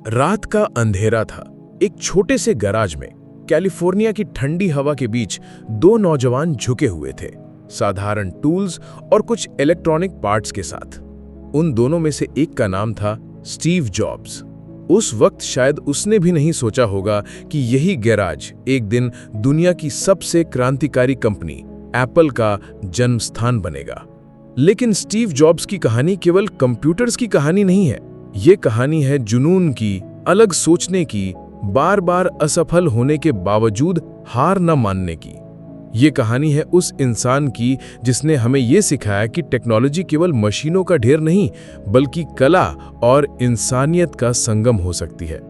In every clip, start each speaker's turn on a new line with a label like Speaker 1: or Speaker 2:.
Speaker 1: रात का अंधेरा था। एक छोटे से गैराज में कैलिफोर्निया की ठंडी हवा के बीच दो नौजवान झुके हुए थे, साधारण टूल्स और कुछ इलेक्ट्रॉनिक पार्ट्स के साथ। उन दोनों में से एक का नाम था स्टीव जॉब्स। उस वक्त शायद उसने भी नहीं सोचा होगा कि यही गैराज एक दिन दुनिया की सबसे क्रांतिकारी कंपनी एप्पल का जन्म स्थान बनेगा। लेकिन स्टीव जॉब्स की कहानी केवल कंप्यूटर्स की कहानी नहीं है। ये कहानी है जुनून की, अलग सोचने की, बार बार असफल होने के बावजूद हार न मानने की। ये कहानी है उस इंसान की जिसने हमें ये सिखाया कि टेक्नोलॉजी केवल मशीनों का ढेर नहीं, बल्कि कला और इंसानियत का संगम हो सकती है।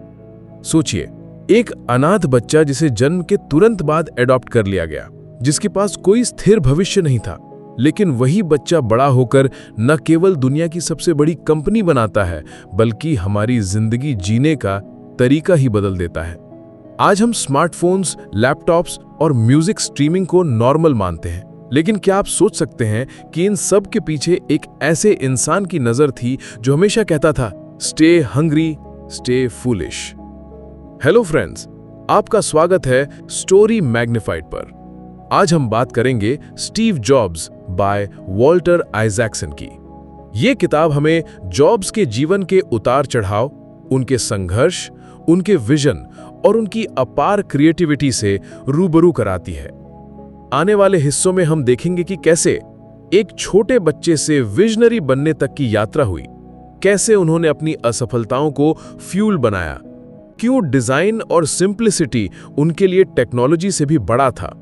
Speaker 1: सोचिए, एक अनाथ बच्चा जिसे जन्म के तुरंत बाद एडॉप्ट कर लिया गया, जिसके पास कोई स्थिर भविष्य नहीं था, लेकिन वही बच्चा बड़ा होकर न केवल दुनिया की सबसे बड़ी कंपनी बनाता है, बल्कि हमारी जिंदगी जीने का तरीका ही बदल देता है। आज हम स्मार्टफोन्स, लैपटॉप्स और म्यूजिक स्ट्रीमिंग को नॉर्मल मानते हैं, लेकिन क्या आप सोच सकते हैं कि इन सब के पीछे एक ऐसे इंसान की नजर थी जो हमेशा कहता था, stay hungry, stay foolish. Hello friends, आपका स्वागत है स्टोरी मैग्निफाइड पर। आज हम बात करेंगे Steve jobs by Walter Isaacson की। ये किताब हमें जॉब्स के जीवन के उतार चढ़ाव, उनके संघर्ष, उनके विजन और उनकी अपार क्रिएटिविटी से रूबरू कराती है। आने वाले हिस्सों में हम देखेंगे कि कैसे एक छोटे बच्चे से विजनरी बनने तक की यात्रा हुई, कैसे उन्होंने अपनी असफलताओं को फ्यूल बनाया, क्यों डिजाइन और सिंप्लिसिटी उनके लिए टेक्नोलॉजी से भी बड़ा था,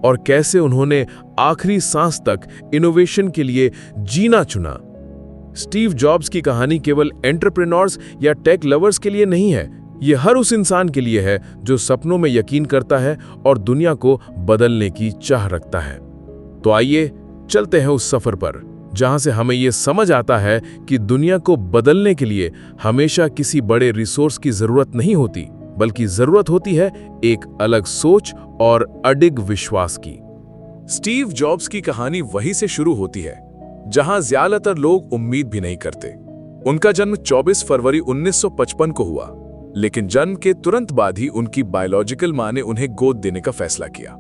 Speaker 1: और कैसे उन्होंने आखिरी सांस तक इनोवेशन के लिए जीना चुना। स्टीव जॉब्स की कहानी केवल एंटरप्रेन्योर्स या टेक लवर्स के लिए नहीं है, ये हर उस इंसान के लिए है जो सपनों में यकीन करता है और दुनिया को बदलने की चाह रखता है। तो आइए चलते हैं उस सफर पर, जहां से हमें ये समझ आता है कि दुनिया को बदलने के लिए हमेशा किसी बड़े रिसोर्स की जरूरत नहीं होती, बल्कि जरूरत होती है एक अलग सोच और अडिग विश्वास की। स्टीव जॉब्स की कहानी वहीं से शुरू होती है जहां ज्यादातर लोग उम्मीद भी नहीं करते। उनका जन्म 24 फरवरी 1955 को हुआ, लेकिन जन्म के तुरंत बाद ही उनकी बायोलॉजिकल मां ने उन्हें गोद देने का फैसला किया।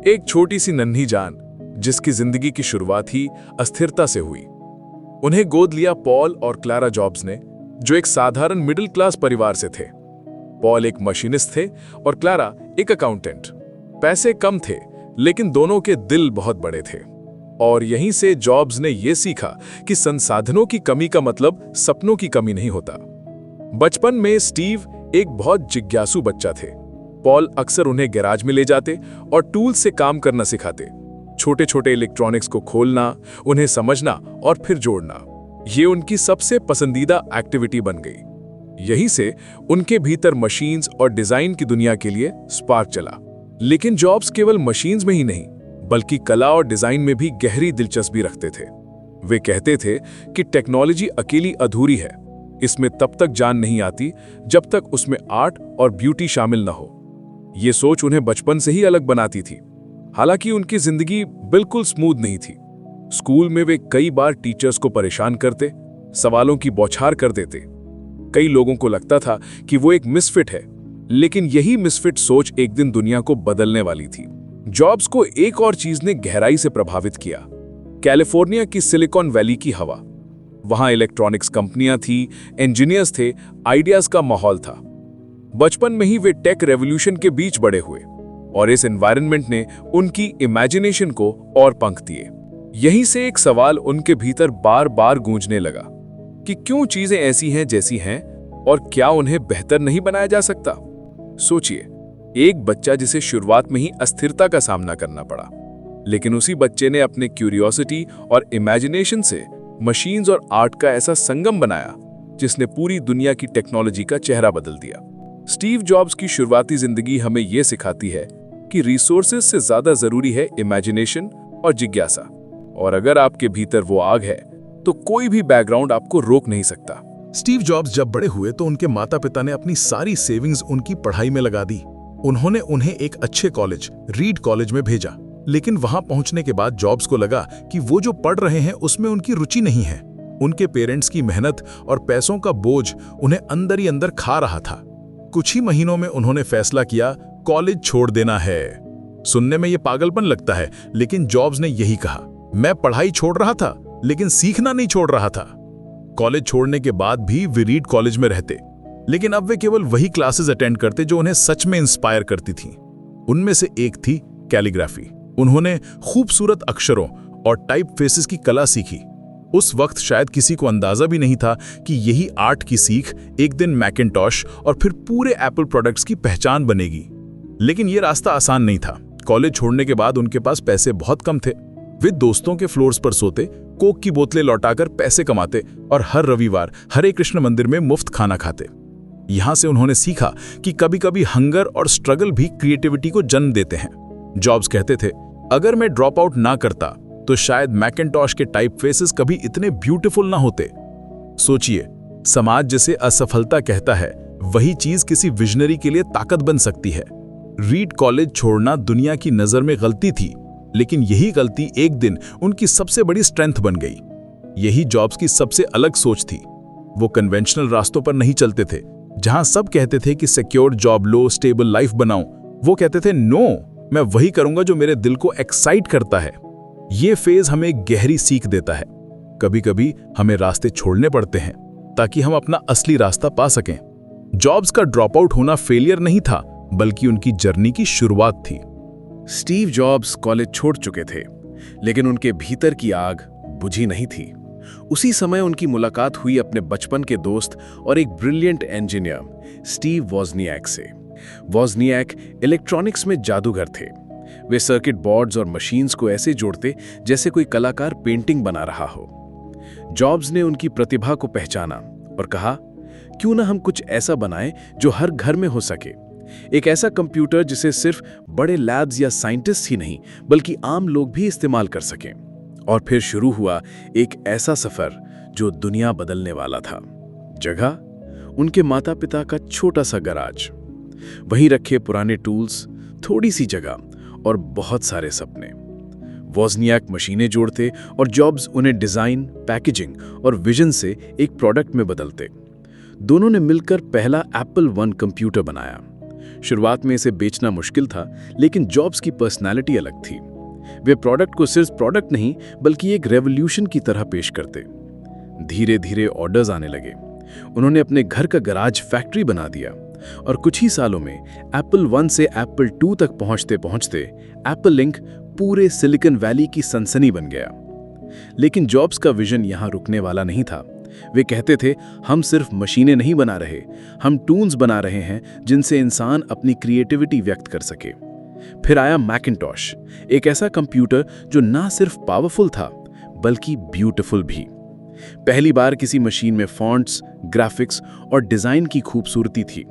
Speaker 1: एक छोटी सी नन्ही जान जिसकी जिंदगी की शुरुआत ही अस्थिरता से हुई। उन्हें गोद लिया पॉल और क्लारा जॉब्स ने, जो एक साधारण मिडिल क्लास परिवार से थे। पॉल एक मशीनिस्ट थे और क्लारा एक अकाउंटेंट। पैसे कम थे, लेकिन दोनों के दिल बहुत बड़े थे। और यहीं से जॉब्स ने यह सीखा कि संसाधनों की कमी का मतलब सपनों की कमी नहीं होता। बचपन में स्टीव एक बहुत जिज्ञासु बच्चा थे। पॉल अक्सर उन्हें गैराज में ले जाते और टूल्स से काम करना सिखाते। छोटे छोटे इलेक्ट्रॉनिक्स को खोलना, उन्हें समझना और फिर जोड़ना, ये उनकी सबसे पसंदीदा एक्टिविटी बन गई। यहीं से उनके भीतर मशीन्स और डिजाइन की दुनिया के लिए स्पार्क चला। लेकिन जॉब्स केवल मशीन्स में ही नहीं, बल्कि कला और डिजाइन में भी गहरी दिलचस्पी रखते थे। वे कहते थे कि टेक्नोलॉजी अकेली अधूरी है, इसमें तब तक जान नहीं आती जब तक उसमें आर्ट और ब्यूटी शामिल न हो। ये सोच उन्हें बचपन से ही अलग बनाती थी। हालांकि उनकी जिंदगी बिल्कुल स्मूथ नहीं थी। स्कूल में वे कई बार टीचर्स को परेशान करते, सवालों की बौछार कर देते। कई लोगों को लगता था कि वो एक मिसफिट है, लेकिन यही मिसफिट सोच एक दिन दुनिया को बदलने वाली थी। जॉब्स को एक और चीज ने गहराई से प्रभावित किया, कैलिफोर्निया की सिलिकॉन वैली की हवा। वहां इलेक्ट्रॉनिक्स कंपनियां थी, इंजीनियर्स थे, आइडियाज का माहौल था। बचपन में ही वे टेक रेवोल्यूशन के बीच बड़े हुए और इस एनवायरनमेंट ने उनकी इमेजिनेशन को और पंख दिए। यहीं से एक सवाल उनके भीतर बार बार गूंजने लगा कि क्यों चीजें ऐसी हैं जैसी हैं, और क्या उन्हें बेहतर नहीं बनाया जा सकता। सोचिए, एक बच्चा जिसे शुरुआत में ही अस्थिरता का सामना करना पड़ा, लेकिन उसी बच्चे ने अपने क्यूरियोसिटी और इमेजिनेशन से मशीन्स और आर्ट का ऐसा संगम बनाया जिसने पूरी दुनिया की टेक्नोलॉजी का चेहरा बदल दिया। स्टीव जॉब्स की शुरुआती जिंदगी हमें यह सिखाती है कि रिसोर्सेज से ज्यादा जरूरी है इमेजिनेशन और जिज्ञासा। और अगर आपके भीतर वो आग है, तो कोई भी बैकग्राउंड आपको रोक नहीं सकता।
Speaker 2: स्टीव जॉब्स जब बड़े हुए तो उनके माता पिता ने अपनी सारी सेविंग्स उनकी पढ़ाई में लगा दी। उन्होंने उन्हें एक अच्छे कॉलेज, रीड कॉलेज में भेजा, लेकिन वहां पहुंचने के बाद जॉब्स को लगा कि वो जो पढ़ रहे हैं उसमें उनकी रुचि नहीं है। उनके पेरेंट्स की मेहनत और पैसों का बोझ उन्हें अंदर ही अंदर खा रहा था। कुछ ही महीनों में उन्होंने फैसला किया, कॉलेज छोड़ देना है। सुनने में यह पागलपन लगता है, लेकिन जॉब्स ने यही कहा, मैं पढ़ाई छोड़ रहा था लेकिन सीखना नहीं छोड़ रहा था। कॉलेज छोड़ने के बाद भी वे रीड कॉलेज में रहते, लेकिन अब वे केवल वही क्लासेस अटेंड करते जो उन्हें सच में इंस्पायर करती थीं। उनमें से एक थी कैलीग्राफी। उन्होंने खूबसूरत अक्षरों और टाइप फेसेस की कला सीखी। उस वक्त शायद किसी को अंदाजा भी नहीं था कि यही आर्ट की सीख एक दिन मैकिन्टॉश और फिर पूरे एप्पल प्रोडक्ट्स की पहचान बनेगी। लेकिन यह रास्ता आसान नहीं था। कॉलेज छोड़ने के बाद उनके पास पैसे बहुत कम थे। वे दोस्तों के फ्लोर्स पर सोते, कोक की बोतलें लौटाकर पैसे कमाते और हर रविवार हरे कृष्ण मंदिर में मुफ्त खाना खाते। यहां से उन्होंने सीखा कि कभी-कभी हंगर और स्ट्रगल भी क्रिएटिविटी को जन्म देते हैं। जॉब्स कहते थे, अगर मैं ड्रॉप आउट ना करता तो शायद मैकिन्टॉश के टाइप फेसेस कभी इतने ब्यूटीफुल ना होते। सोचिए, समाज जिसे असफलता कहता है, वही चीज किसी विजनरी के लिए ताकत बन सकती है। रीड कॉलेज छोड़ना दुनिया की नजर में गलती थी, लेकिन यही गलती एक दिन उनकी सबसे बड़ी स्ट्रेंथ बन गई। यही जॉब्स की सबसे अलग सोच थी। वो कन्वेंशनल रास्तों पर नहीं चलते थे, जहां सब कहते थे कि सिक्योर जॉब लो, स्टेबल लाइफ बनाओ। वो कहते थे, नो, मैं वही करूंगा जो मेरे दिल को एक्साइट करता है। ये फेज हमें एक गहरी सीख देता है। कभी-कभी हमें रास्ते छोड़ने पड़ते हैं ताकि हम अपना असली रास्ता पा सकें। जॉब्स का ड्रॉप आउट होना फेलियर नहीं था, बल्कि उनकी जर्नी की शुरुआत थी।
Speaker 1: स्टीव जॉब्स कॉलेज छोड़ चुके थे, लेकिन उनके भीतर की आग बुझी नहीं थी। उसी समय उनकी मुलाकात हुई अपने बचपन के दोस्त और एक ब्रिलियंट इंजीनियर स्टीव वॉज़नियाक से। वॉज़नियाक इलेक्ट्रॉनिक्स में जादूगर थे। वे सर्किट बोर्ड्स और मशीन्स को ऐसे जोड़ते जैसे कोई कलाकार पेंटिंग बना रहा हो। जॉब्स ने उनकी प्रतिभा को पहचाना और कहा, क्यों ना हम कुछ ऐसा बनाएं जो हर घर में हो सके। एक ऐसा कंप्यूटर जिसे सिर्फ बड़े लैब्स या साइंटिस्ट ही नहीं, बल्कि आम लोग भी इस्तेमाल कर सकें। और फिर शुरू हुआ एक ऐसा सफर जो दुनिया बदलने वाला था। जगह, उनके माता पिता का छोटा सा गराज। वहीं रखे पुराने टूल्स, थोड़ी सी जगह और बहुत सारे सपने। वॉज़नियाक मशीनें जोड़ते और जॉब्स उन्हें डिजाइन, पैकेजिंग और विजन से एक प्रोडक्ट में बदलते। दोनों ने मिलकर पहला एप्पल वन कंप्यूटर बनाया। शुरुआत में इसे बेचना मुश्किल था, लेकिन जॉब्स की पर्सनालिटी अलग थी। वे प्रोडक्ट को सिर्फ प्रोडक्ट नहीं, बल्कि एक रेवोल्यूशन की तरह पेश करते। धीरे धीरे ऑर्डर्स आने लगे। उन्होंने अपने घर का गराज फैक्ट्री बना दिया और कुछ ही सालों में एप्पल वन से एप्पल टू तक पहुंचते पहुंचते एप्पल इंक पूरे सिलिकॉन वैली की सनसनी बन गया। लेकिन जॉब्स का विजन यहां रुकने वाला नहीं था। वे कहते थे, हम सिर्फ मशीनें नहीं बना रहे, हम टूल्स बना रहे हैं जिनसे इंसान अपनी क्रिएटिविटी व्यक्त कर सके। फिर आया मैकिन्टॉश, एक ऐसा कंप्यूटर जो ना सिर्फ पावरफुल था, बल्कि ब्यूटीफुल भी। पहली बार किसी मशीन में फॉन्ट्स, ग्राफिक्स और डिजाइन की खूबसूरती थी,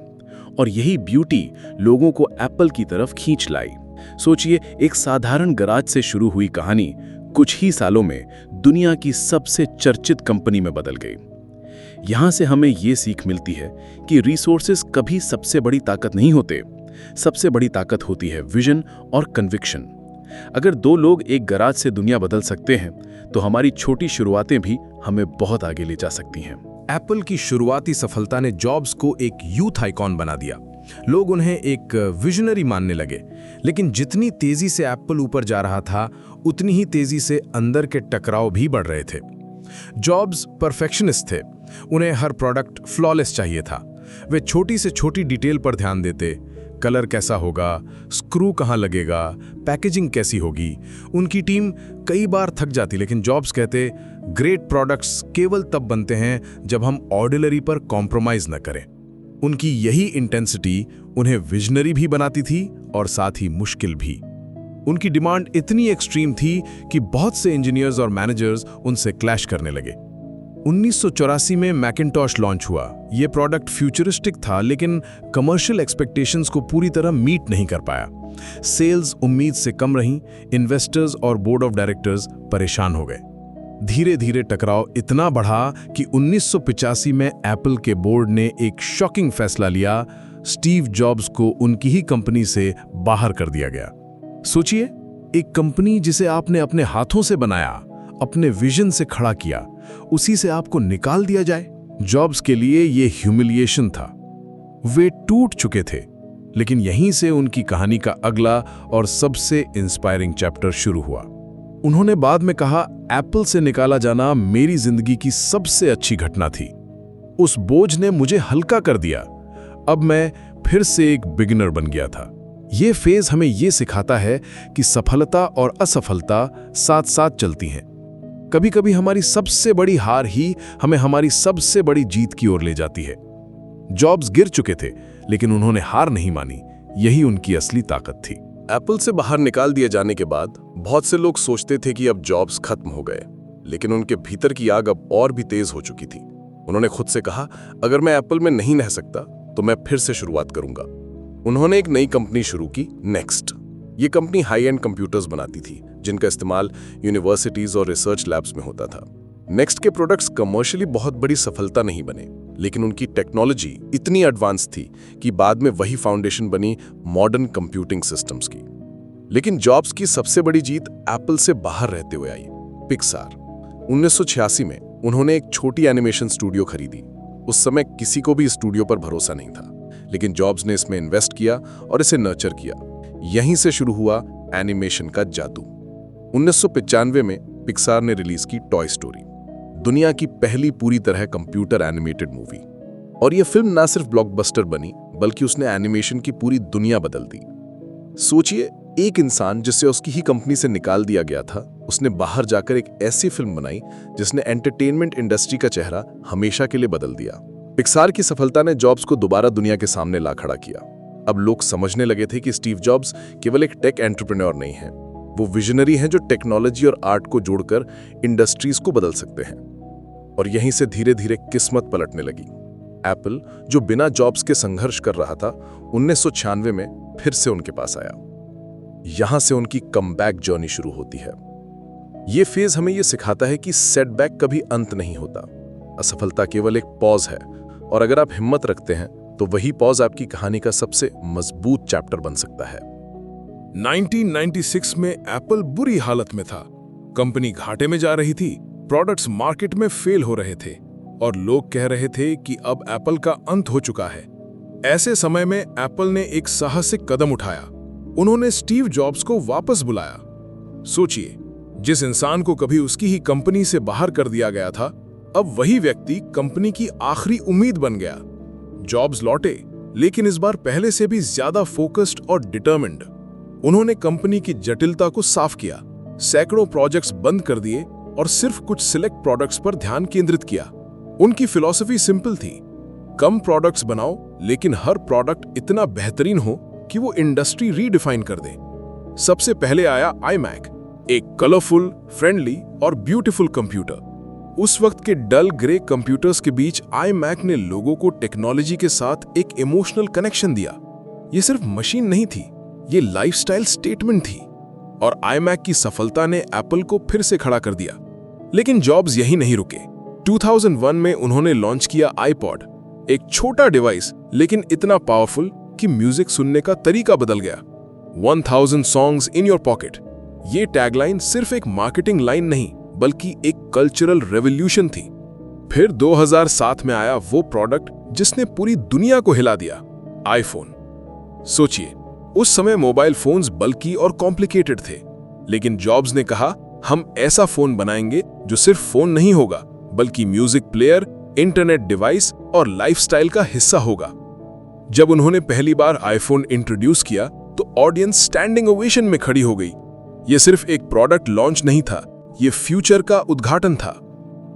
Speaker 1: और यही ब्यूटी लोगों को एप्पल की तरफ खींच लाई। सोचिए, एक साधारण गराज से शुरू हुई कहानी कुछ ही सालों में दुनिया की सबसे चर्चित कंपनी में बदल गई। यहां से हमें यह सीख मिलती है कि रिसोर्सेज कभी सबसे बड़ी ताकत नहीं होते। सबसे बड़ी ताकत होती है विजन और कन्विक्शन। अगर दो लोग एक गराज से दुनिया बदल सकते हैं, तो हमारी छोटी शुरुआतें भी हमें बहुत आगे ले जा सकती हैं।
Speaker 3: एप्पल की शुरुआती सफलता ने जॉब्स को एक यूथ आइकॉन बना दिया। लोग उन्हें एक विजनरी मानने लगे। लेकिन जितनी तेजी से एप्पल ऊपर जा रहा था, उतनी ही तेजी से अंदर के टकराव भी बढ़ रहे थे। जॉब्स परफेक्शनिस्ट थे। उन्हें हर प्रोडक्ट फ्लॉलेस चाहिए था। वे छोटी से छोटी डिटेल पर ध्यान देते। कलर कैसा होगा, स्क्रू कहाँ लगेगा, पैकेजिंग कैसी होगी। उनकी टीम कई बार थक जाती, लेकिन जॉब्स कहते, ग्रेट प्रोडक्ट्स केवल तब बनते हैं जब हम ऑर्डिनरी पर कॉम्प्रोमाइज न करें। उनकी यही इंटेंसिटी उन्हें विजनरी भी बनाती थी और साथ ही मुश्किल भी। उनकी डिमांड इतनी एक्सट्रीम थी कि बहुत से इंजीनियर्स और मैनेजर्स उनसे क्लैश करने लगे। 1984 में मैकिन्टॉश लॉन्च हुआ। यह प्रोडक्ट फ्यूचरिस्टिक था, लेकिन कमर्शियल एक्सपेक्टेशंस को पूरी तरह मीट नहीं कर पाया। सेल्स उम्मीद से कम रहीं, इन्वेस्टर्स और बोर्ड ऑफ डायरेक्टर्स परेशान हो गए। धीरे धीरे टकराव इतना बढ़ा कि 1985 में एप्पल के बोर्ड ने एक शॉकिंग फैसला लिया। स्टीव जॉब्स को उनकी ही कंपनी से बाहर कर दिया गया। सोचिए, एक कंपनी जिसे आपने अपने हाथों से बनाया, अपने विजन से खड़ा किया, उसी से आपको निकाल दिया जाए। जॉब्स के लिए ये ह्यूमिलिएशन था। वे टूट चुके थे, लेकिन यहीं से उनकी कहानी का अगला और सबसे इंस्पायरिंग चैप्टर शुरू हुआ। उन्होंने बाद में कहा, एप्पल से निकाला जाना मेरी जिंदगी की सबसे अच्छी घटना थी। उस बोझ ने मुझे हल्का कर दिया। अब मैं फिर से एक बिगिनर बन गया था। ये फेज हमें ये सिखाता है कि सफलता और असफलता साथ साथ चलती हैं। कभी कभी हमारी सबसे बड़ी हार ही हमें हमारी सबसे बड़ी जीत की ओर ले जाती है। जॉब्स गिर चुके थे, लेकिन उन्होंने हार नहीं मानी। यही उनकी असली ताकत थी।
Speaker 4: एप्पल से बाहर निकाल दिए जाने के बाद बहुत से लोग सोचते थे कि अब जॉब्स खत्म हो गए, लेकिन उनके भीतर की आग अब और भी तेज हो चुकी थी। उन्होंने खुद से कहा, अगर मैं एप्पल में नहीं रह सकता तो मैं फिर से शुरुआत करूंगा। उन्होंने एक नई कंपनी शुरू की, नेक्स्ट। ये कंपनी हाई एंड कंप्यूटर्स बनाती थी, जिनका इस्तेमाल यूनिवर्सिटीज और रिसर्च लैब्स में होता था। नेक्स्ट के प्रोडक्ट्स कमर्शियली बहुत बड़ी सफलता नहीं बने, लेकिन उनकी टेक्नोलॉजी इतनी एडवांस थी कि बाद में वही फाउंडेशन बनी मॉडर्न कंप्यूटिंग सिस्टम्स की। लेकिन जॉब्स की सबसे बड़ी जीत एप्पल से बाहर रहते हुए आई, पिक्सार। 1986 में उन्होंने एक छोटी एनिमेशन स्टूडियो खरीदी। उस समय किसी को भी स्टूडियो पर भरोसा नहीं था, लेकिन जॉब्स ने इसमें इन्वेस्ट किया और इसे नर्चर किया। यहीं से शुरू हुआ एनिमेशन का जादू। 1995 में पिक्सार ने रिलीज की टॉय स्टोरी, दुनिया की पहली पूरी तरह कंप्यूटर एनिमेटेड मूवी। और यह फिल्म ना सिर्फ ब्लॉकबस्टर बनी, बल्कि उसने एनिमेशन की पूरी दुनिया बदल दी। सोचिए, एक इंसान जिसे उसकी ही कंपनी से निकाल दिया गया था, उसने बाहर जाकर एक ऐसी फिल्म बनाई जिसने एंटरटेनमेंट इंडस्ट्री का चेहरा हमेशा के लिए बदल दिया। पिक्सार की सफलता ने जॉब्स को दोबारा दुनिया के सामने ला खड़ा किया। अब लोग समझने लगे थे कि स्टीव जॉब्स केवल एक टेक एंटरप्रेन्योर नहीं है, वो विजनरी हैं जो टेक्नोलॉजी और आर्ट को जोड़कर इंडस्ट्रीज को बदल सकते हैं। और यहीं से धीरे धीरे किस्मत पलटने लगी। एप्पल, जो बिना जॉब्स के संघर्ष कर रहा था, 1996 में फिर से उनके पास आया। यहां से उनकी कमबैक जर्नी शुरू होती है। यह फेज हमें यह सिखाता है कि सेटबैक कभी अंत नहीं होता, असफलता केवल एक पॉज है, और अगर आप हिम्मत रखते हैं तो वही पॉज आपकी कहानी का सबसे मजबूत चैप्टर बन सकता है।
Speaker 2: 1996 में एप्पल बुरी हालत में था। कंपनी घाटे में जा रही थी, प्रोडक्ट्स मार्केट में फेल हो रहे थे और लोग कह रहे थे कि अब एप्पल का अंत हो चुका है। ऐसे समय में एप्पल ने एक साहसिक कदम उठाया। उन्होंने स्टीव जॉब्स को वापस बुलाया। सोचिए, जिस इंसान को कभी उसकी ही कंपनी से बाहर कर दिया गया था, अब वही व्यक्ति कंपनी की आखिरी उम्मीद बन गया। जॉब्स लौटे, लेकिन इस बार पहले से भी ज्यादा फोकस्ड और डिटर्मिन्ड। उन्होंने कंपनी की जटिलता को साफ किया, सैकड़ों प्रोजेक्ट्स बंद कर दिए और सिर्फ कुछ सिलेक्ट प्रोडक्ट्स पर ध्यान केंद्रित किया। उनकी फिलॉसफी सिंपल थी, कम प्रोडक्ट्स बनाओ, लेकिन हर प्रोडक्ट इतना बेहतरीन हो कि वो इंडस्ट्री रीडिफाइन कर दे। सबसे पहले आया iMac, एक कलरफुल, फ्रेंडली और ब्यूटीफुल कंप्यूटर। उस वक्त के डल ग्रे कंप्यूटर्स के बीच iMac ने लोगों को टेक्नोलॉजी के साथ एक इमोशनल कनेक्शन दिया। ये सिर्फ मशीन नहीं थी, ये लाइफस्टाइल स्टेटमेंट थी। और iMac की सफलता ने एप्पल को फिर से खड़ा कर दिया। लेकिन जॉब्स यही नहीं रुके। 2001 में उन्होंने लॉन्च किया iPod, एक छोटा डिवाइस लेकिन इतना पावरफुल कि म्यूजिक सुनने का तरीका बदल गया। 1000 सॉन्ग्स इन योर पॉकेट, ये टैगलाइन सिर्फ एक मार्केटिंग लाइन नहीं, बल्कि एक कल्चरल रेवोल्यूशन थी। फिर 2007 में आया वो प्रोडक्ट जिसने पूरी दुनिया को हिला दिया, आईफोन। सोचिए, उस समय मोबाइल फोन्स बल्कि और कॉम्प्लिकेटेड थे, लेकिन जॉब्स ने कहा, हम ऐसा फोन बनाएंगे जो सिर्फ फोन नहीं होगा, बल्कि म्यूजिक प्लेयर, इंटरनेट डिवाइस और लाइफस्टाइल का हिस्सा होगा। जब उन्होंने पहली बार आईफोन इंट्रोड्यूस किया तो ऑडियंस स्टैंडिंग ओवेशन में खड़ी हो गई। यह सिर्फ एक प्रोडक्ट लॉन्च नहीं था, यह फ्यूचर का उद्घाटन था।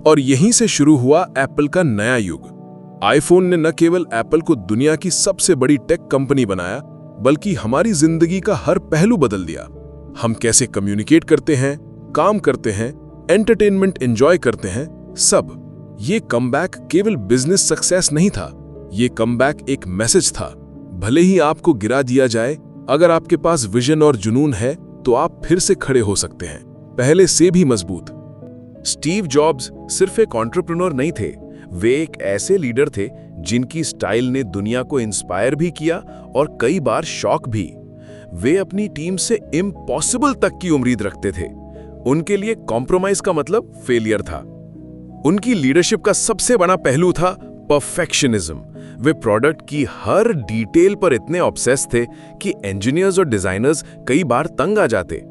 Speaker 2: और यहीं से शुरू हुआ एप्पल का नया युग। आईफोन ने न केवल एप्पल को दुनिया की सबसे बड़ी टेक कंपनी बनाया, बल्कि हमारी जिंदगी का हर पहलू बदल दिया। हम कैसे कम्युनिकेट करते हैं, काम करते हैं, एंटरटेनमेंट एंजॉय करते हैं, सब। ये कमबैक केवल बिजनेस सक्सेस नहीं था, ये कमबैक एक मैसेज था। भले ही आपको गिरा दिया जाए, अगर आपके पास विजन और जुनून है तो आप फिर से खड़े हो सकते हैं, पहले से भी मजबूत।
Speaker 1: स्टीव जॉब्स सिर्फ एक एंटरप्रेन्योर नहीं थे, वे एक ऐसे लीडर थे जिनकी स्टाइल ने दुनिया को इंस्पायर भी किया और कई बार शॉक भी। वे अपनी टीम से इम्पॉसिबल तक की उम्मीद रखते थे। उनके लिए कॉम्प्रोमाइज का मतलब फेलियर था। उनकी लीडरशिप का सबसे बड़ा पहलू था परफेक्शनिज्म। वे प्रोडक्ट की हर डिटेल पर इतने ऑब्सेस थे कि इंजीनियर्स और डिजाइनर्स कई बार तंग आ जाते।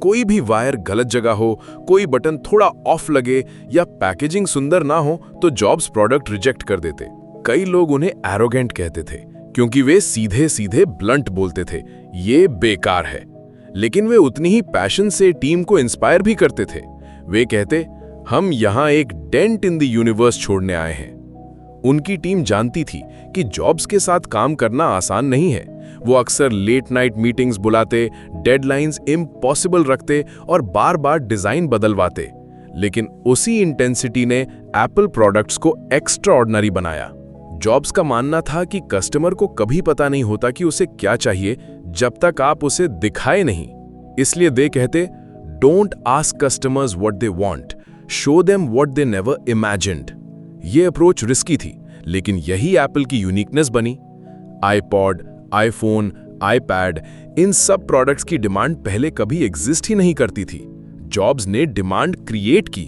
Speaker 1: कोई भी वायर गलत जगह हो, कोई बटन थोड़ा ऑफ लगे या पैकेजिंग सुंदर ना हो तो जॉब्स प्रोडक्ट रिजेक्ट कर देते। कई लोग उन्हें एरोगेंट कहते थे क्योंकि वे सीधे सीधे ब्लंट बोलते थे, ये बेकार है। लेकिन वे उतनी ही पैशन से टीम को इंस्पायर भी करते थे। वे कहते, हम यहां एक डेंट इन द यूनिवर्स छोड़ने आए हैं। उनकी टीम जानती थी कि जॉब्स के साथ काम करना आसान नहीं है। वो अक्सर लेट नाइट मीटिंग्स बुलाते, डेडलाइंस इम्पॉसिबल रखते और बार बार डिजाइन बदलवाते। लेकिन उसी इंटेंसिटी ने एप्पल प्रोडक्ट्स को एक्स्ट्रा ऑर्डिनरी बनाया। जॉब्स का मानना था कि कस्टमर को कभी पता नहीं होता कि उसे क्या चाहिए जब तक आप उसे दिखाए नहीं। इसलिए वे कहते, don't ask customers what they want, show them what they never imagined. ये अप्रोच रिस्की थी, लेकिन यही एप्पल की यूनिकनेस बनी। आईपॉड, आईफोन, आईपैड, इन सब प्रोडक्ट्स की डिमांड पहले कभी एग्जिस्ट ही नहीं करती थी। जॉब्स ने डिमांड क्रिएट की।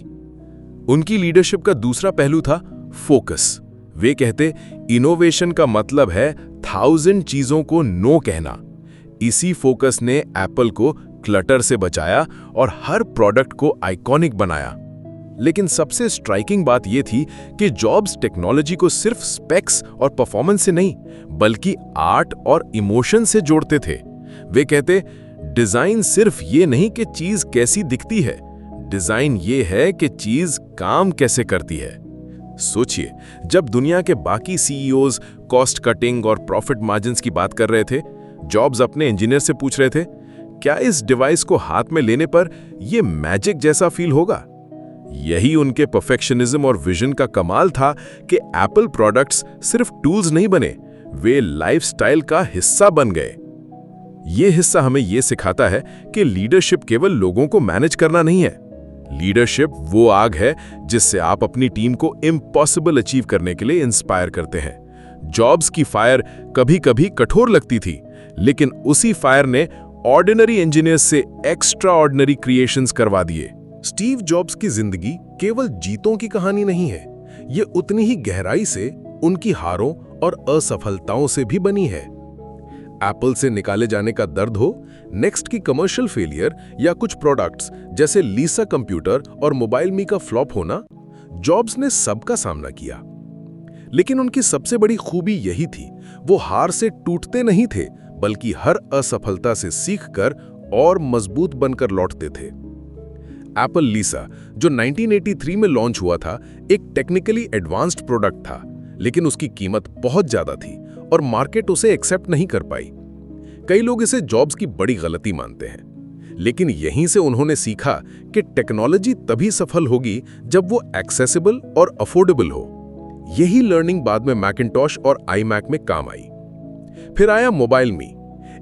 Speaker 1: उनकी लीडरशिप का दूसरा पहलू था फोकस। वे कहते, इनोवेशन का मतलब है 1000 चीजों को नो कहना। इसी फोकस ने एप्पल को क्लटर से बचाया और हर प्रोडक्ट को आइकॉनिक बनाया। लेकिन सबसे स्ट्राइकिंग बात यह थी कि जॉब्स टेक्नोलॉजी को सिर्फ स्पेक्स और परफॉर्मेंस से नहीं, बल्कि आर्ट और इमोशन से जोड़ते थे। वे कहते, डिजाइन सिर्फ ये नहीं कि चीज कैसी दिखती है, डिजाइन ये है कि चीज काम कैसे करती है। सोचिए, जब दुनिया के बाकी सीईओज कॉस्ट कटिंग और प्रॉफिट मार्जिन्स की बात कर रहे थे, जॉब्स अपने इंजीनियर से पूछ रहे थे, क्या इस डिवाइस को हाथ में लेने पर यह मैजिक जैसा फील होगा? यही उनके परफेक्शनिज्म और विजन का कमाल था कि एप्पल प्रोडक्ट्स सिर्फ टूल्स नहीं बने, वे लाइफस्टाइल का हिस्सा बन गए। यह हिस्सा हमें यह सिखाता है कि लीडरशिप केवल लोगों को मैनेज करना नहीं है। लीडरशिप वो आग है जिससे आप अपनी टीम को इम्पॉसिबल अचीव करने के लिए इंस्पायर करते हैं। जॉब्स की फायर कभी कभी कठोर लगती थी, लेकिन उसी फायर ने ऑर्डिनरी इंजीनियर्स से एक्स्ट्रा ऑर्डिनरी क्रिएशंस करवा दिए।
Speaker 3: स्टीव जॉब्स की जिंदगी केवल जीतों की कहानी नहीं है, ये उतनी ही गहराई से उनकी हारों और असफलताओं से भी बनी है। एप्पल से निकाले जाने का दर्द हो, नेक्स्ट की कमर्शियल फेलियर या कुछ प्रोडक्ट्स जैसे लीसा कंप्यूटर और मोबाइल मी का फ्लॉप होना, जॉब्स ने सबका सामना किया। लेकिन उनकी सबसे बड़ी खूबी यही थी, वो हार से टूटते नहीं थे, बल्कि हर असफलता से सीखकर और मजबूत बनकर लौटते थे। एप्पल लीसा, जो 1983 में लॉन्च हुआ था, एक टेक्निकली एडवांस्ड प्रोडक्ट था, लेकिन उसकी कीमत बहुत ज्यादा थी और मार्केट उसे एक्सेप्ट नहीं कर पाई। कई लोग इसे जॉब्स की बड़ी गलती मानते हैं, लेकिन यहीं से उन्होंने सीखा कि टेक्नोलॉजी तभी सफल होगी जब वो एक्सेसिबल और अफोर्डेबल हो। यही लर्निंग बाद में मैकिंटॉश और आईमैक में काम आई। फिर आया मोबाइल मी,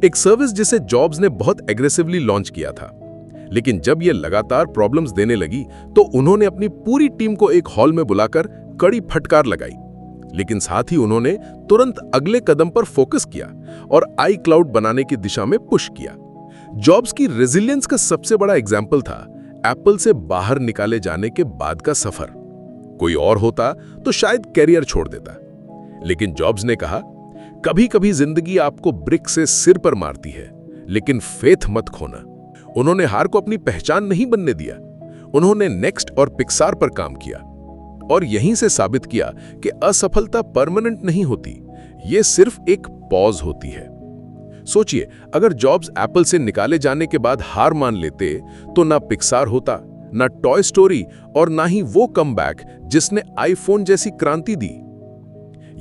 Speaker 3: एक सर्विस जिसे जॉब्स ने बहुत एग्रेसिवली लॉन्च किया था। लेकिन जब यह लगातार प्रॉब्लम्स देने लगी तो उन्होंने अपनी पूरी टीम को एक हॉल में बुलाकर कड़ी फटकार लगाई। लेकिन साथ ही उन्होंने तुरंत अगले कदम पर फोकस किया और आई क्लाउड बनाने की दिशा में पुश किया। जॉब्स की रेजिलियंस का सबसे बड़ा एग्जाम्पल था एप्पल से बाहर निकाले जाने के बाद का सफर। कोई और होता तो शायद कैरियर छोड़ देता, लेकिन जॉब्स ने कहा, कभी कभी जिंदगी आपको ब्रिक से सिर पर मारती है, लेकिन फेथ मत खोना। उन्होंने हार को अपनी पहचान नहीं बनने दिया। उन्होंने नेक्स्ट और पिक्सार पर काम किया और यहीं से साबित किया कि असफलता परमानेंट नहीं होती, ये सिर्फ एक पॉज होती है। सोचिए, अगर जॉब्स एप्पल से निकाले जाने के बाद हार मान लेते तो ना पिक्सार होता, ना टॉय स्टोरी और ना ही वो कमबैक जिसने आईफोन जैसी क्रांति दी।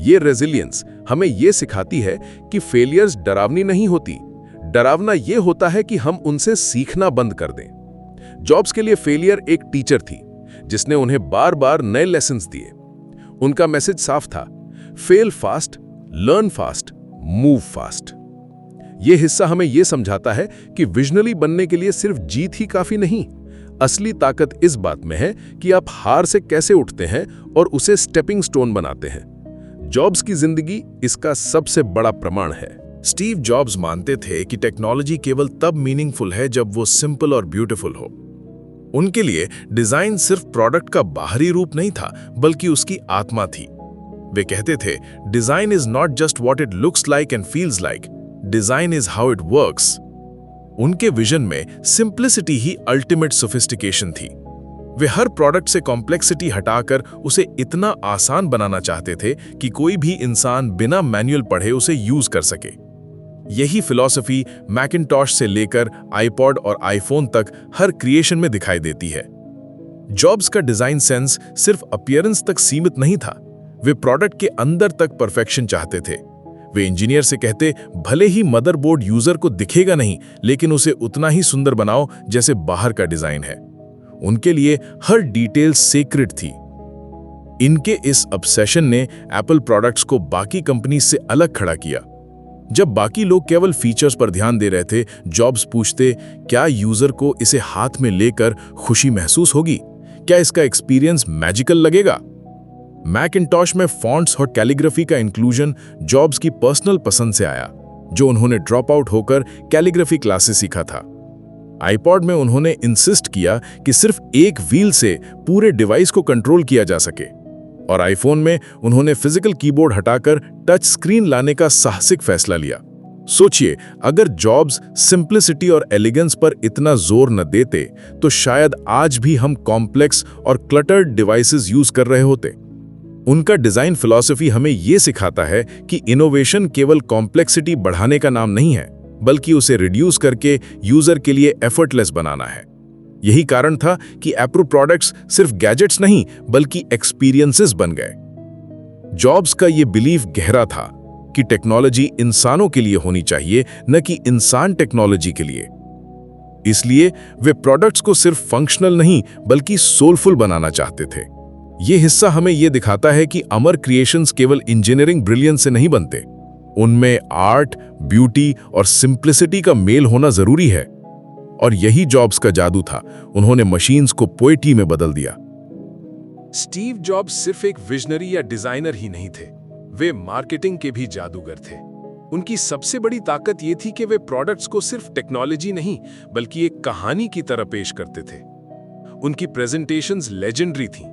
Speaker 3: ये रेजिलियंस हमें ये सिखाती है कि फेलियर्स डरावनी नहीं होती, डरावना ये होता है कि हम उनसे सीखना बंद कर दें। जॉब्स के लिए फेलियर एक टीचर थी जिसने उन्हें बार बार नए लेसन्स दिए। उनका मैसेज साफ था, fail fast, learn fast, move fast. यह हिस्सा हमें यह समझाता है कि विजनरी बनने के लिए सिर्फ जीत ही काफी नहीं, असली ताकत इस बात में है कि आप हार से कैसे उठते हैं और उसे स्टेपिंग स्टोन बनाते हैं। जॉब्स की जिंदगी इसका सबसे बड़ा प्रमाण है।
Speaker 2: स्टीव जॉब्स मानते थे कि टेक्नोलॉजी केवल तब मीनिंगफुल है जब वो सिंपल और ब्यूटीफुल हो। उनके लिए डिजाइन सिर्फ प्रोडक्ट का बाहरी रूप नहीं था, बल्कि उसकी आत्मा थी। वे कहते थे, design is not just what it looks like and feels like, design is how it works. उनके विजन में सिंप्लिसिटी ही अल्टीमेट सोफिस्टिकेशन थी। वे हर प्रोडक्ट से कॉम्प्लेक्सिटी हटाकर उसे इतना आसान बनाना चाहते थे कि कोई भी इंसान बिना मैनुअल पढ़े उसे यूज कर सके। यही फिलॉसफी मैकिन्टॉश से लेकर आईपॉड और आईफोन तक हर क्रिएशन में दिखाई देती है। जॉब्स का डिजाइन सेंस सिर्फ अपीयरेंस तक सीमित नहीं था, वे प्रोडक्ट के अंदर तक परफेक्शन चाहते थे। वे इंजीनियर से कहते, भले ही मदरबोर्ड यूजर को दिखेगा नहीं, लेकिन उसे उतना ही सुंदर बनाओ जैसे बाहर का डिजाइन है। उनके लिए हर डिटेल सेक्रेट थी। इनके इस ऑब्सेशन ने एप्पल प्रोडक्ट्स को बाकी कंपनी से अलग खड़ा किया। जब बाकी लोग केवल फीचर्स पर ध्यान दे रहे थे, जॉब्स पूछते, क्या यूजर को इसे हाथ में लेकर खुशी महसूस होगी? क्या इसका एक्सपीरियंस मैजिकल लगेगा? मैकिन्टॉश में फॉन्ट्स और कैलीग्राफी का इंक्लूजन जॉब्स की पर्सनल पसंद से आया, जो उन्होंने ड्रॉप आउट होकर कैलीग्राफी क्लासेस सीखा था। आईपॉड में उन्होंने इंसिस्ट किया कि सिर्फ एक व्हील से पूरे डिवाइस को कंट्रोल किया जा सके, और आईफोन में उन्होंने फिजिकल कीबोर्ड हटाकर टच स्क्रीन लाने का साहसिक फैसला लिया। सोचिए, अगर जॉब्स सिंप्लिसिटी और एलिगेंस पर इतना जोर न देते, तो शायद आज भी हम कॉम्प्लेक्स और क्लटर्ड डिवाइसेस यूज कर रहे होते। उनका डिजाइन फिलॉसफी हमें यह सिखाता है कि इनोवेशन केवल कॉम्प्लेक्सिटी बढ़ाने का नाम नहीं है, बल्कि उसे रिड्यूस करके यूजर के लिए एफर्टलेस बनाना है। यही कारण था कि एप्पल प्रोडक्ट्स सिर्फ गैजेट्स नहीं, बल्कि एक्सपीरियंसेस बन गए। जॉब्स का यह बिलीफ गहरा था कि टेक्नोलॉजी इंसानों के लिए होनी चाहिए, न कि इंसान टेक्नोलॉजी के लिए। इसलिए वे प्रोडक्ट्स को सिर्फ फंक्शनल नहीं, बल्कि सोलफुल बनाना चाहते थे। यह हिस्सा हमें यह दिखाता है कि अमर क्रिएशंस केवल इंजीनियरिंग ब्रिलियंस से नहीं बनते, उनमें आर्ट, ब्यूटी और सिंप्लिसिटी का मेल होना जरूरी है। और यही जॉब्स का जादू था, उन्होंने मशीन्स को पोएट्री में बदल दिया।
Speaker 1: स्टीव जॉब्स सिर्फ एक विजनरी या डिजाइनर ही नहीं थे, वे मार्केटिंग के भी जादूगर थे। उनकी सबसे बड़ी ताकत ये थी कि वे प्रोडक्ट्स को सिर्फ टेक्नोलॉजी नहीं, बल्कि एक कहानी की तरह पेश करते थे। उनकी प्रेजेंटेशंस लेजेंडरी थीं।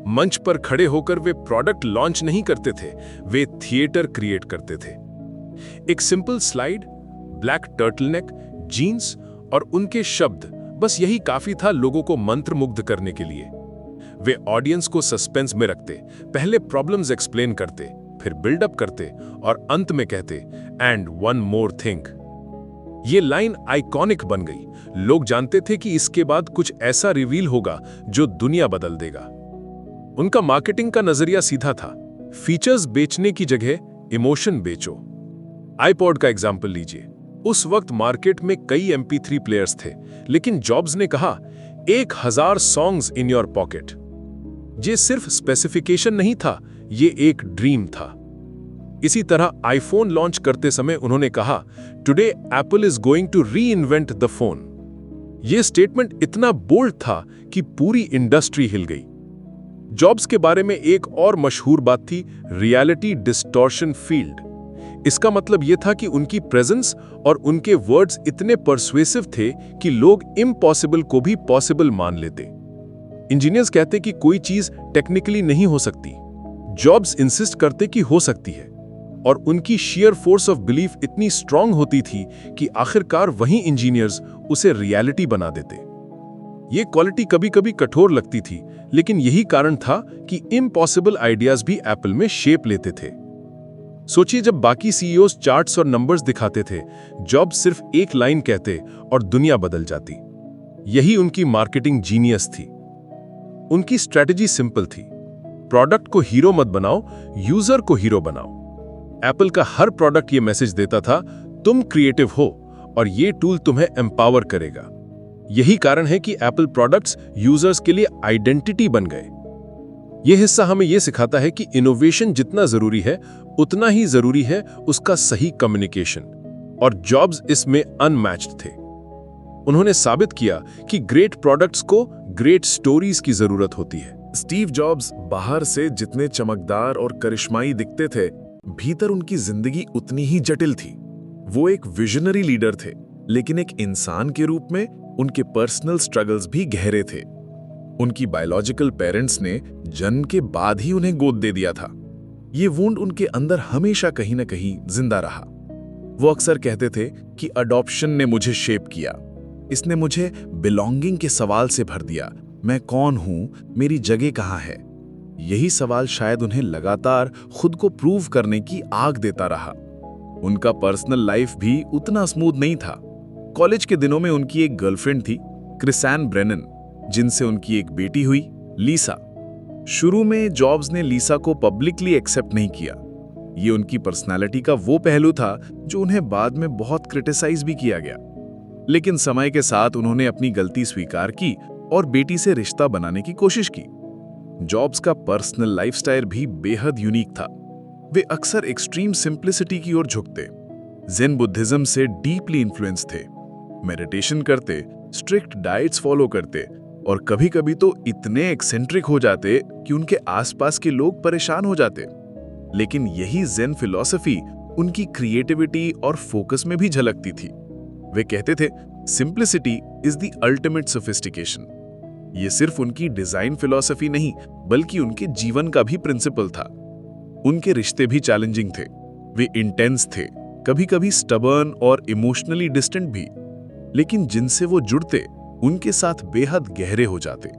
Speaker 1: मंच पर खड़े होकर वे प्रोडक्ट लॉन्च नहीं करते थे, वे थिएटर क्रिएट करते थे। एक simple slide, black turtleneck, jeans और उनके शब्द, बस यही काफी था लोगों को मंत्रमुग्ध करने के लिए। वे ऑडियंस को सस्पेंस में रखते, पहले प्रॉब्लम्स एक्सप्लेन करते, फिर बिल्डअप करते और अंत में कहते, एंड वन मोर थिंग। ये लाइन आइकॉनिक बन गई। लोग जानते थे कि इसके बाद कुछ ऐसा रिवील होगा जो दुनिया बदल देगा। उनका मार्केटिंग का नजरिया सीधा था, फीचर्स बेचने की जगह इमोशन बेचो। आईपॉड का एग्जाम्पल लीजिए। उस वक्त मार्केट में कई MP3 प्लेयर्स थे, लेकिन जॉब्स ने कहा 1000 सॉन्ग्स इन योर पॉकेट। ये सिर्फ स्पेसिफिकेशन नहीं था, ये एक ड्रीम था। इसी तरह आईफोन लॉन्च करते समय उन्होंने कहा, today Apple is going to री इन्वेंट द फोन। यह स्टेटमेंट इतना बोल्ड था कि पूरी इंडस्ट्री हिल गई। जॉब्स के बारे में एक और मशहूर बात थी, रियलिटी डिस्टॉर्शन फील्ड। इसका मतलब यह था कि उनकी प्रेजेंस और उनके वर्ड्स इतने परसुएसिव थे कि लोग इम्पॉसिबल को भी पॉसिबल मान लेते। इंजीनियर्स कहते कि कोई चीज टेक्निकली नहीं हो सकती, जॉब्स इंसिस्ट करते कि हो सकती है, और उनकी शेयर फोर्स ऑफ बिलीफ इतनी स्ट्रांग होती थी कि आखिरकार वही इंजीनियर्स उसे रियलिटी बना देते। ये क्वालिटी कभी कभी कठोर लगती थी, लेकिन यही कारण था कि इम्पॉसिबल आइडियाज भी एप्पल में शेप लेते थे। सोचिए, जब बाकी सीईओज चार्ट्स और नंबर्स दिखाते थे, जॉब्स सिर्फ एक लाइन कहते और दुनिया बदल जाती। यही उनकी मार्केटिंग जीनियस थी। उनकी स्ट्रेटजी सिंपल थी, प्रोडक्ट को हीरो मत बनाओ, यूजर को हीरो बनाओ। एप्पल का हर प्रोडक्ट ये मैसेज देता था, तुम क्रिएटिव हो और ये टूल तुम्हें एम्पावर करेगा। यही कारण है कि एप्पल प्रोडक्ट्स यूजर्स के लिए आइडेंटिटी बन गए। यह हिस्सा हमें यह सिखाता है कि इनोवेशन जितना जरूरी है, उतना ही जरूरी है उसका सही कम्युनिकेशन, और जॉब्स इसमें अनमैच्ड थे। उन्होंने साबित किया कि ग्रेट प्रोडक्ट्स को ग्रेट स्टोरीज की जरूरत होती है।
Speaker 2: स्टीव जॉब्स बाहर से जितने चमकदार और करिश्माई दिखते थे, भीतर उनकी जिंदगी उतनी ही जटिल थी। वो एक विजनरी लीडर थे, लेकिन एक इंसान के रूप में उनके पर्सनल स्ट्रगल्स भी गहरे थे। उनकी बायोलॉजिकल पेरेंट्स ने जन्म के बाद ही उन्हें गोद दे दिया था। ये वुंड उनके अंदर हमेशा कहीं न कहीं जिंदा रहा। वो अक्सर कहते थे कि अडॉप्शन ने मुझे शेप किया, इसने मुझे बिलोंगिंग के सवाल से भर दिया। मैं कौन हूं, मेरी जगह कहां है? यही सवाल शायद उन्हें लगातार खुद को प्रूव करने की आग देता रहा। उनका पर्सनल लाइफ भी उतना स्मूथ नहीं था। कॉलेज के दिनों में उनकी एक गर्लफ्रेंड थी, क्रिसैन ब्रेनन, जिनसे उनकी एक बेटी हुई, लीसा। शुरू में जॉब्स ने लीसा को पब्लिकली एक्सेप्ट नहीं किया। ये उनकी पर्सनालिटी का वो पहलू था जो उन्हें बाद में बहुत क्रिटिसाइज भी किया गया। लेकिन समय के साथ उन्होंने अपनी गलती स्वीकार की और बेटी से रिश्ता बनाने की कोशिश की। जॉब्स का पर्सनल लाइफस्टाइल भी बेहद यूनिक था। वे अक्सर एक्सट्रीम सिंप्लिसिटी की ओर झुकते, ज़ेन बुद्धिज्म से डीपली इन्फ्लुएंस थे, मेडिटेशन करते, स्ट्रिक्ट डाइट्स फॉलो करते और कभी-कभी तो इतने एक्सेंट्रिक हो जाते कि उनके आसपास के लोग परेशान हो जाते। लेकिन यही ज़ेन फिलॉसफी उनकी क्रिएटिविटी और फोकस में भी झलकती थी। वे कहते थे, simplicity is the ultimate sophistication. ये सिर्फ उनकी डिजाइन फिलॉसफी नहीं, बल्कि उनके जीवन का भी प्रिंसिपल था। उनके रिश्ते भी चैलेंजिंग थे। वे इंटेंस थे, कभी-कभी स्टबर्न और इमोशनली डिस्टेंट भी, लेकिन जिनसे वो जुड़ते उनके साथ बेहद गहरे हो जाते।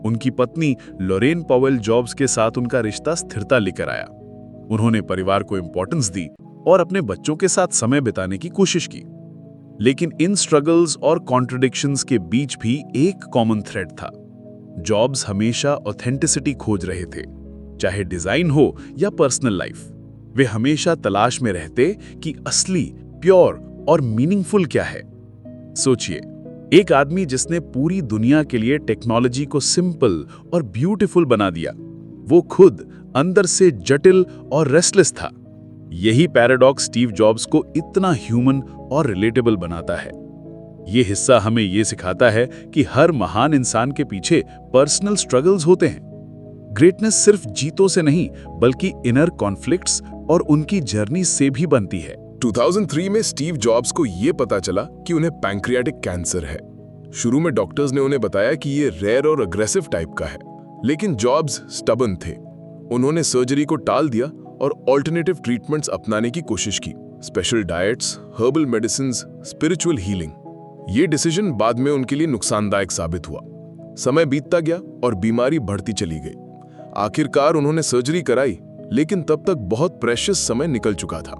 Speaker 2: उनकी पत्नी लॉरेन पॉवेल जॉब्स के साथ उनका रिश्ता स्थिरता लेकर आया। उन्होंने परिवार को इंपॉर्टेंस दी और अपने बच्चों के साथ समय बिताने की कोशिश की। लेकिन इन स्ट्रगल्स और कॉन्ट्रडिक्शंस के बीच भी एक कॉमन थ्रेड था। जॉब्स हमेशा ऑथेंटिसिटी खोज रहे थे, चाहे डिजाइन हो या पर्सनल लाइफ। वे हमेशा तलाश में रहते कि असली, प्योर और मीनिंगफुल क्या है। सोचिए, एक आदमी जिसने पूरी दुनिया के लिए टेक्नोलॉजी को सिंपल और ब्यूटीफुल बना दिया, वो खुद अंदर से जटिल और रेस्टलेस था। यही पैराडॉक्स स्टीव जॉब्स को इतना ह्यूमन और रिलेटेबल बनाता है। ये हिस्सा हमें ये सिखाता है कि हर महान इंसान के पीछे पर्सनल स्ट्रगल्स होते हैं। ग्रेटनेस सिर्फ जीतों से नहीं, बल्कि इनर कॉन्फ्लिक्ट्स और उनकी जर्नी से भी बनती है।
Speaker 4: 2003 में स्टीव जॉब्स को यह पता चला कि उन्हें पैंक्रियाटिक कैंसर है। शुरू में डॉक्टर्स ने उन्हें बताया कि ये रेयर और अग्रेसिव टाइप का है, लेकिन जॉब्स स्टबर्न थे। उन्होंने सर्जरी को टाल दिया और ऑल्टरनेटिव ट्रीटमेंट्स अपनाने की कोशिश की, special diets, herbal medicines, spiritual healing. ये डिसीजन बाद में उनके लिए नुकसानदायक साबित हुआ। समय बीतता गया और बीमारी बढ़ती चली गई। आखिरकार उन्होंने सर्जरी कराई, लेकिन तब तक बहुत प्रेशियस समय निकल चुका था।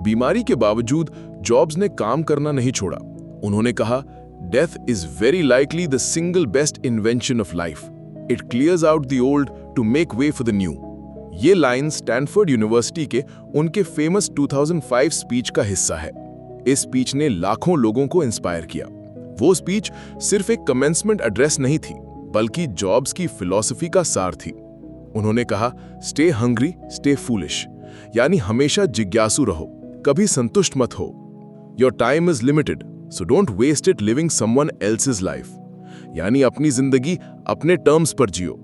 Speaker 4: बीमारी के बावजूद जॉब्स ने काम करना नहीं छोड़ा। उन्होंने कहा, death is very likely the single best invention of life. It clears out the old to make way for the new. ये लाइन स्टैनफोर्ड यूनिवर्सिटी के उनके फेमस 2005 स्पीच का हिस्सा है। इस स्पीच ने लाखों लोगों को इंस्पायर किया। वो स्पीच सिर्फ एक कमेंसमेंट एड्रेस नहीं थी, बल्कि जॉब्स की फिलॉसफी का सार थी। उन्होंने कहा, स्टे हंग्री, स्टे फूलिश, यानी हमेशा जिज्ञासु रहो, कभी संतुष्ट मत हो। Your time is limited, so don't waste it living someone else's life, यानी अपनी जिंदगी अपने टर्म्स पर जियो।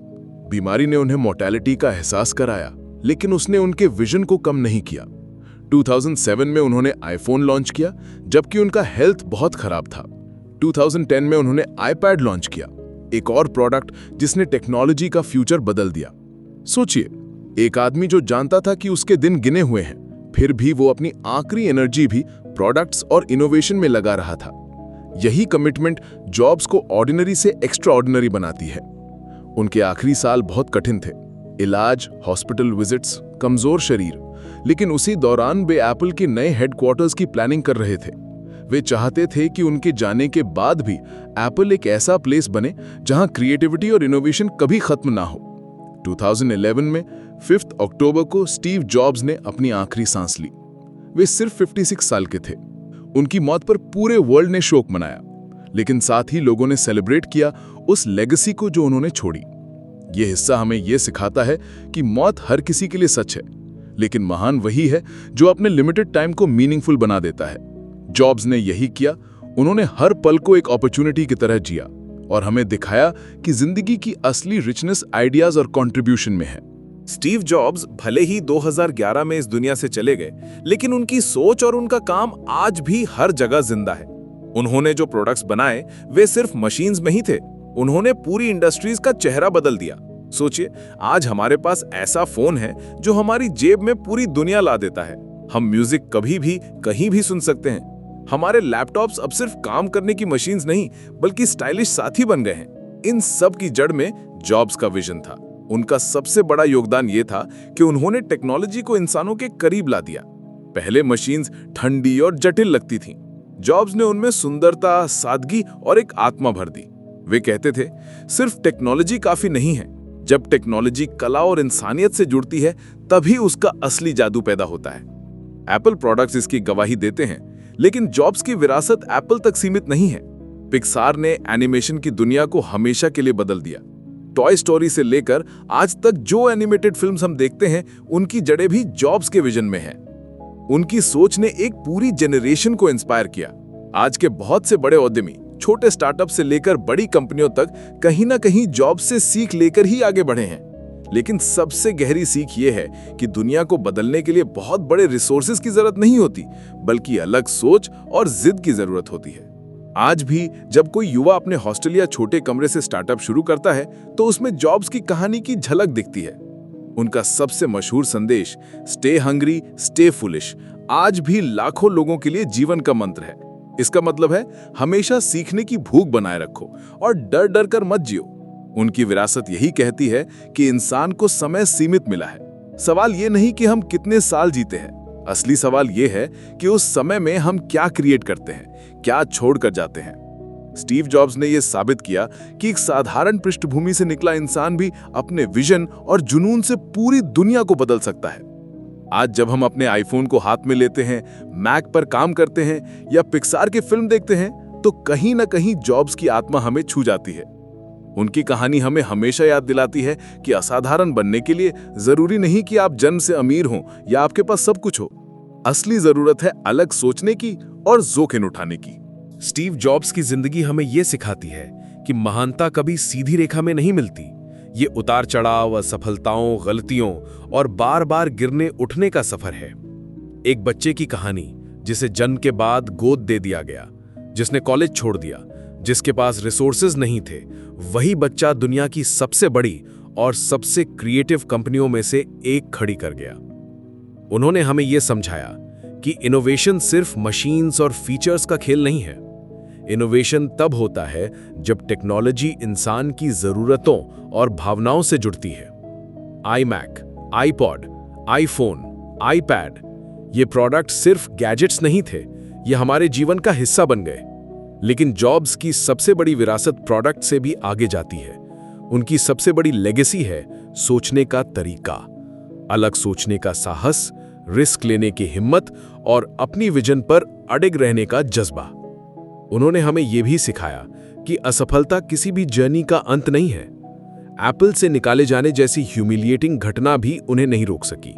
Speaker 4: बीमारी ने उन्हें मोर्टेलिटी का एहसास कराया, लेकिन उसने उनके विजन को कम नहीं किया। 2007 में उन्होंने आईफोन लॉन्च किया, जबकि उनका हेल्थ बहुत खराब था। 2010 में उन्होंने आईपैड लॉन्च किया, एक और प्रोडक्ट जिसने टेक्नोलॉजी का फ्यूचर बदल दिया। सोचिए, एक आदमी जो जानता था कि उसके दिन गिने हुए हैं, फिर भी वो अपनी आखिरी एनर्जी भी प्रोडक्ट्स और इनोवेशन में लगा रहा था। यही कमिटमेंट जॉब्स को ऑर्डिनरी से एक्स्ट्रा ऑर्डिनरी बनाती है। उनके आखिरी साल बहुत कठिन थे, इलाज, हॉस्पिटल विजिट्स, कमजोर शरीर, लेकिन उसी दौरान वे एप्पल के नए हेडक्वार्टर्स की प्लानिंग कर रहे थे। वे चाहते थे कि उनके जाने के बाद भी एप्पल एक ऐसा प्लेस बने जहां क्रिएटिविटी और इनोवेशन कभी खत्म ना हो। 2011 में 5 अक्टूबर को स्टीव जॉब्स ने अपनी आखिरी सांस ली। वे सिर्फ 56 साल के थे। उनकी मौत पर पूरे वर्ल्ड ने शोक मनाया, लेकिन साथ ही लोगों ने सेलिब्रेट किया उस लेगेसी को जो उन्होंने छोड़ी। यह हिस्सा हमें यह सिखाता है कि मौत हर किसी के लिए सच है, लेकिन महान वही है जो अपने लिमिटेड टाइम को मीनिंगफुल बना देता है। जॉब्स ने यही किया। उन्होंने हर पल को एक अपॉर्चुनिटी की तरह जिया और हमें दिखाया कि जिंदगी की असली रिचनेस आइडियाज और कंट्रीब्यूशन में है।
Speaker 5: स्टीव जॉब्स भले ही 2011 में इस दुनिया से चले गए, लेकिन उनकी सोच और उनका काम आज भी हर जगह जिंदा है। उन्होंने जो प्रोडक्ट्स बनाए वे सिर्फ मशीन्स में ही थे, उन्होंने पूरी इंडस्ट्रीज का चेहरा बदल दिया। सोचिए, आज हमारे पास ऐसा फोन है जो हमारी जेब में पूरी दुनिया ला देता है। हम म्यूजिक कभी भी कहीं भी सुन सकते हैं। हमारे लैपटॉप्स अब सिर्फ काम करने की मशीन्स नहीं बल्कि स्टाइलिश साथी बन गए हैं। इन सब की जड़ में जॉब्स का विजन था। उनका सबसे बड़ा योगदान यह था कि उन्होंने टेक्नोलॉजी को इंसानों के करीब ला दिया। पहले मशीन्स ठंडी और जटिल लगती थीं। जॉब्स ने उनमें सुंदरता, सादगी और एक आत्मा भर दी। वे कहते थे, सिर्फ टेक्नोलॉजी काफी नहीं है, जब टेक्नोलॉजी कला और इंसानियत से जुड़ती है तभी उसका असली जादू पैदा होता है। एप्पल प्रोडक्ट्स इसकी गवाही देते हैं, लेकिन जॉब्स की विरासत एप्पल तक सीमित नहीं है। पिक्सार ने एनिमेशन की दुनिया को हमेशा के लिए बदल दिया। टॉय स्टोरी से लेकर आज तक जो एनिमेटेड फिल्म्स हम देखते हैं, उनकी जड़ें भी जॉब्स के विजन में हैं। उनकी सोच ने एक पूरी जनरेशन को इंस्पायर किया। आज के बहुत से बड़े उद्यमी छोटे स्टार्टअप से लेकर बड़ी कंपनियों तक कहीं ना कहीं जॉब्स से सीख लेकर ही आगे बढ़े हैं। लेकिन सबसे गहरी सीख ये है कि दुनिया को बदलने के लिए बहुत बड़े रिसोर्सेज की जरूरत नहीं होती, बल्कि अलग सोच और जिद की जरूरत होती है। आज भी जब कोई युवा अपने हॉस्टल या छोटे कमरे से स्टार्टअप शुरू करता है तो उसमें जॉब्स की कहानी की झलक दिखती है। उनका सबसे मशहूर संदेश, स्टे हंग्री स्टे फुलिश, आज भी लाखों लोगों के लिए जीवन का मंत्र है। इसका मतलब है, हमेशा सीखने की भूख बनाए रखो और डर डर कर मत जियो। उनकी विरासत यही कहती है कि इंसान को समय सीमित मिला है। सवाल ये नहीं कि हम कितने साल जीते हैं, असली सवाल ये है कि उस समय में हम क्या क्रिएट करते हैं, क्या छोड़ कर जाते हैं। स्टीव जॉब्स ने यह साबित किया कि एक साधारण पृष्ठभूमि से निकला इंसान भी अपने विजन और जुनून से पूरी दुनिया को बदल सकता है। आज जब हम अपने आईफोन को हाथ में लेते हैं, मैक पर काम करते हैं या पिक्सार की फिल्म देखते हैं, तो कहीं ना कहीं जॉब्स की आत्मा हमें छू जाती है। उनकी कहानी हमें हमेशा याद दिलाती है कि असाधारण बनने के लिए जरूरी नहीं कि आप जन्म से अमीर हों या आपके पास सब कुछ हो। असली जरूरत है अलग सोचने की और जोखिम उठाने की।
Speaker 3: स्टीव जॉब्स की जिंदगी हमें यह सिखाती है कि महानता कभी सीधी रेखा में नहीं मिलती। ये उतार चढ़ाव, असफलताओं, गलतियों और बार बार गिरने उठने का सफर है। एक बच्चे की कहानी जिसे जन्म के बाद गोद दे दिया गया, जिसने कॉलेज छोड़ दिया, जिसके पास रिसोर्सेज नहीं थे, वही बच्चा दुनिया की सबसे बड़ी और सबसे क्रिएटिव कंपनियों में से एक खड़ी कर गया। उन्होंने हमें यह समझाया कि इनोवेशन सिर्फ मशीन्स और फीचर्स का खेल नहीं है। इनोवेशन तब होता है जब टेक्नोलॉजी इंसान की जरूरतों और भावनाओं से जुड़ती है। आईमैक, आईपॉड, आईफोन, आईपैड, ये प्रोडक्ट सिर्फ गैजेट्स नहीं थे, ये हमारे जीवन का हिस्सा बन गए। लेकिन जॉब्स की सबसे बड़ी विरासत प्रोडक्ट से भी आगे जाती है। उनकी सबसे बड़ी लेगेसी है सोचने का तरीका, अलग सोचने का साहस, रिस्क लेने की हिम्मत और अपनी विजन पर अडिग रहने का जज्बा। उन्होंने हमें यह भी सिखाया कि असफलता किसी भी जर्नी का अंत नहीं है। एप्पल से निकाले जाने जैसी ह्यूमिलिएटिंग घटना भी उन्हें नहीं रोक सकी।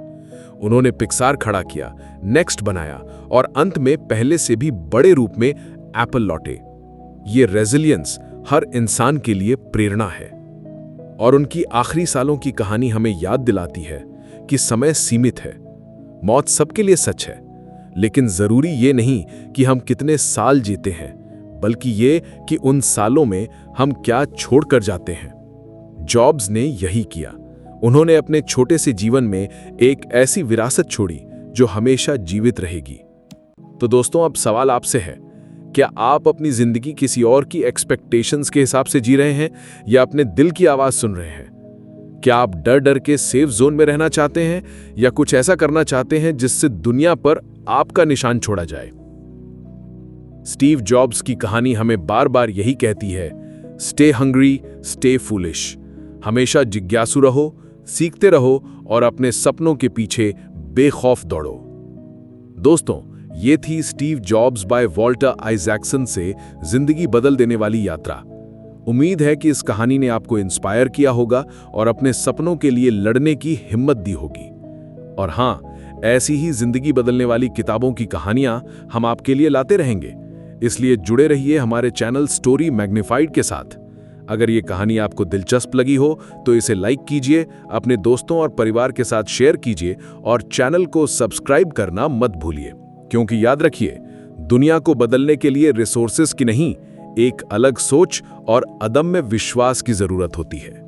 Speaker 3: उन्होंने पिक्सार खड़ा किया, नेक्स्ट बनाया और अंत में पहले से भी बड़े रूप में एप्पल लौटे। ये रेजिलियंस हर इंसान के लिए प्रेरणा है। और उनकी आखिरी सालों की कहानी हमें याद दिलाती है कि समय सीमित है, मौत सबके लिए सच है, लेकिन जरूरी ये नहीं कि हम कितने साल जीते हैं, बल्कि ये कि उन सालों में हम क्या छोड़कर जाते हैं। जॉब्स ने यही किया। उन्होंने अपने छोटे से जीवन में एक ऐसी विरासत छोड़ी जो हमेशा जीवित रहेगी। तो दोस्तों, अब सवाल आपसे है, क्या आप अपनी जिंदगी किसी और की एक्सपेक्टेशंस के हिसाब से जी रहे हैं या अपने दिल की आवाज सुन रहे हैं? क्या आप डर डर के सेफ जोन में रहना चाहते हैं या कुछ ऐसा करना चाहते हैं जिससे दुनिया पर आपका निशान छोड़ा जाए? स्टीव जॉब्स की कहानी हमें बार बार यही कहती है, स्टे हंग्री स्टे फूलिश। हमेशा जिज्ञासु रहो, सीखते रहो और अपने सपनों के पीछे बेखौफ दौड़ो। दोस्तों, ये थी Steve jobs by Walter Isaacson से जिंदगी बदल देने वाली यात्रा। उम्मीद है कि इस कहानी ने आपको इंस्पायर किया होगा और अपने सपनों के लिए लड़ने की हिम्मत दी होगी। और हां, ऐसी ही जिंदगी बदलने वाली किताबों की कहानियां हम आपके लिए लाते रहेंगे, इसलिए जुड़े रहिए हमारे चैनल स्टोरी मैग्नीफाइड के साथ। अगर ये कहानी आपको दिलचस्प लगी हो तो इसे लाइक कीजिए, अपने दोस्तों और परिवार के साथ शेयर कीजिए और चैनल को सब्सक्राइब करना मत भूलिए, क्योंकि याद रखिए,
Speaker 5: दुनिया को बदलने के लिए रिसोर्सेज की नहीं, एक अलग सोच और अदम्य विश्वास की जरूरत होती है।